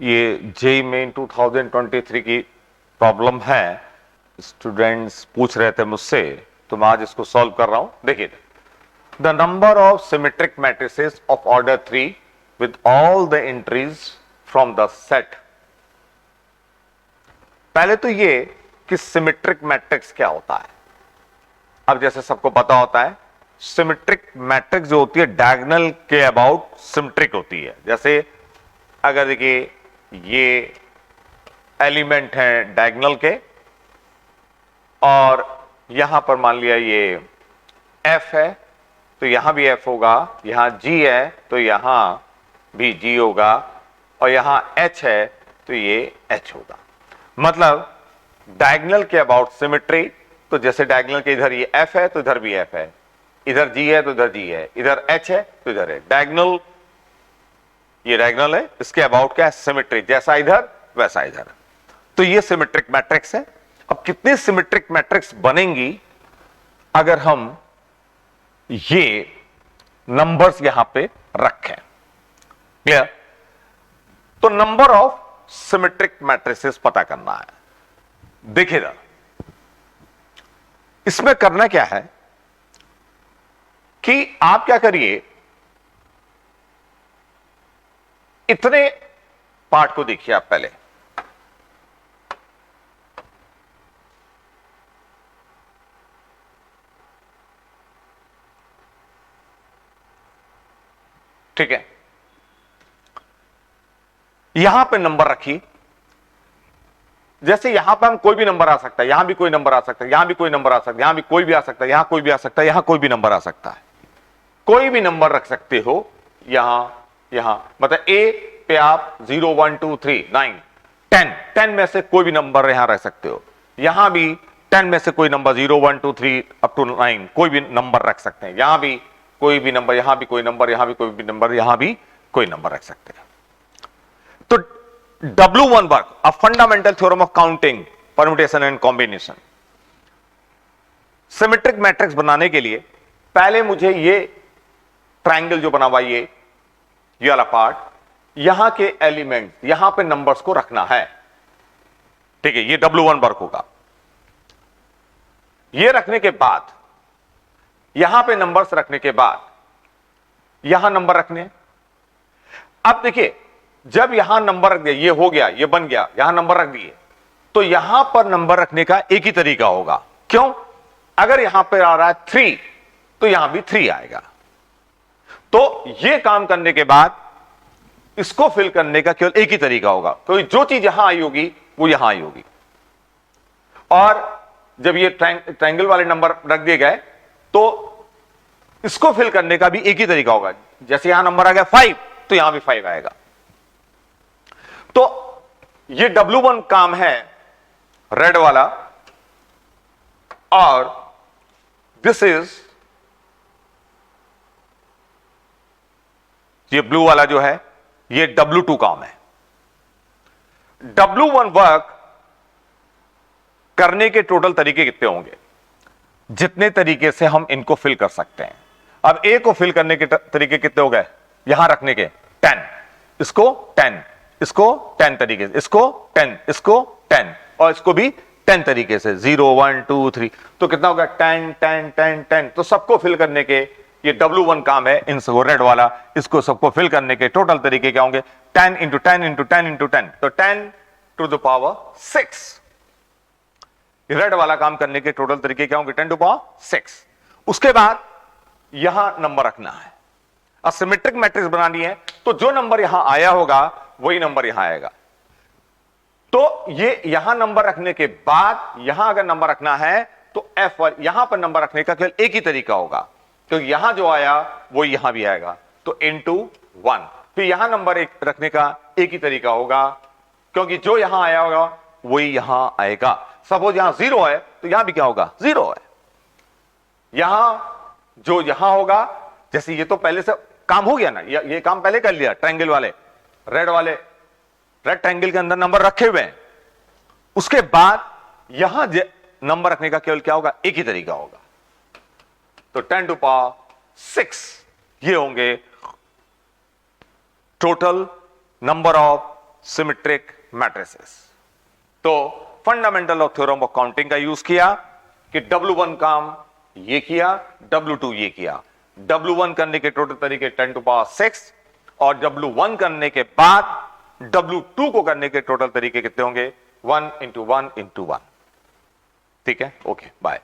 ये JEE main 2023 की problem है। स्टूडेंट्स पूछ रहे थे मुझसे, तो मैं आज इसको सॉल्व कर रहा हूं। देखिए, the number of symmetric matrices of order 3 with all the entries from the set. पहले तो ये कि सिमेट्रिक मैट्रिक्स क्या होता है। अब जैसे सबको पता होता है, सिमेट्रिक मैट्रिक्स जो होती है डायगोनल के अबाउट सिमेट्रिक होती है। जैसे अगर देखिए ये एलिमेंट है डायगोनल के, और यहां पर मान लिया ये एफ है, तो यहां भी एफ होगा, यहां जी है तो यहां भी जी होगा, और यहां एच है तो ये एच होगा। मतलब डायगोनल के अबाउट सिमेट्री। तो जैसे डायगोनल के इधर ये एफ है तो इधर भी एफ है, इधर जी है तो इधर जी है, इधर एच है तो इधर है। डायगोनल, ये डायगोनल है, इसके अबाउट क्या है, सिमेट्री। जैसा इधर वैसा इधर। तो ये सिमेट्रिक मैट्रिक्स है। अब कितने सिमेट्रिक मैट्रिक्स बनेंगी अगर हम ये नंबर्स यहां पे रखें। क्लियर? तो नंबर ऑफ सिमेट्रिक मैट्रिसेस पता करना है। देखिएगा, इसमें करना क्या है कि आप क्या करिए, इतने पार्ट को देखिए आप पहले। ठीक है, यहां पे नंबर रखिए। जैसे यहां पे हम कोई भी नंबर आ सकता है, यहां भी कोई नंबर आ सकता है, यहां भी कोई नंबर आ सकता है, यहां भी कोई भी आ सकता है, यहां कोई भी आ सकता है, यहां कोई भी नंबर आ सकता है। कोई भी नंबर रख सकते हो यहां, यहां। मतलब ए पे आप 0 1 2 3 9 10 10 में से कोई भी नंबर यहां रख सकते हो। यहां भी 10 में से कोई नंबर 0 1 2 3 अप टू 9 कोई भी नंबर रख सकते हैं। यहां भी कोई भी नंबर, यहां भी कोई नंबर, यहां भी कोई भी नंबर, यहां भी कोई नंबर रख सकते हैं। तो W1 work, a fundamental theorem of counting, permutation and combination. Symmetric matrix बनाने के लिए पहले मुझे ये ट्रायंगल जो बना हुआ ये वाला पार्ट, यहां के एलिमेंट, यहां पे नंबर्स को रखना है। ठीक है, ये W1 वर्क होगा। ये रखने के बाद, यहां पे नंबर्स रखने के बाद यहां नंबर रखने। अब देखिए, जब यहां नंबर रख दिया, ये हो गया, ये बन गया, यहां नंबर रख दिए, तो यहां पर नंबर रखने का एक ही तरीका होगा। क्यों? अगर यहां पर आ रहा है 3 तो यहां भी 3 आएगा। तो ये काम करने के बाद इसको फिल करने का केवल एक ही तरीका होगा, क्योंकि जो चीज यहां आई होगी वो यहां आई होगी। और जब ये ट्रायंगल वाले नंबर रख दिए गए तो इसको फिल करने का भी एक ही तरीका होगा। जैसे यहां नंबर आ गया 5 तो यहां भी 5 आएगा। तो ये W1 काम है रेड वाला, और दिस इज, ये ब्लू वाला जो है ये W2 काम है। W1 वर्क करने के टोटल तरीके कितने होंगे, जितने तरीके से हम इनको फिल कर सकते हैं। अब ए को फिल करने के तरीके कितने हो गए, यहां रखने के 10, इसको 10, इसको 10 तरीके से, इसको 10, इसको 10, और इसको भी 10 तरीके से, 0 1 2 3। तो कितना हो गया, 10 10 10 10। तो सबको फिल करने के ये W1 काम है, इन सबको रेड वाला, इसको सबको फिल करने के टोटल तरीके क्या होंगे, 10 इंटू 10 इंटू 10 इंटू 10। तो 10 टू द पावर 6। रेड वाला काम करने के टोटल तरीके क्या होंगे, 10 टू पावर 6। उसके बाद यहां नंबर रखना है। अब सिमेट्रिक मैट्रिक्स बनानी है, तो जो नंबर यहां आया होगा वही नंबर यहां आएगा। तो ये यहां नंबर रखने के बाद यहां अगर नंबर रखना है तो F1 यहां पर नंबर रखने का केवल एक ही तरीका होगा, क्योंकि यहां जो आया वो यहां भी आएगा। तो इंटू 1। फिर यहां नंबर एक रखने का एक ही तरीका होगा, क्योंकि जो यहां आया होगा वही यहां आएगा। सपोज यहां 0 है तो यहां भी क्या होगा, 0 है। यहां जो यहां होगा, जैसे ये तो पहले से काम हो गया ना, ये काम पहले कर लिया ट्रायंगल वाले, रेड वाले, रेड ट्रायंगल के अंदर नंबर रखे हुए हैं। उसके बाद यहां नंबर रखने का केवल क्या होगा, एक ही तरीका होगा। तो 10 टू पावर 6 ये होंगे total number of symmetric matrices. तो fundamental of theorem of counting का यूज किया कि W1 काम ये किया, W2 ये किया। W1 करने के टोटल तरीके 10 टू पावर 6 और W1 करने के बाद W2 को करने के टोटल तरीके कितने होंगे? 1 इंटू 1 इंटू 1। ठीक है, ओके, बाय।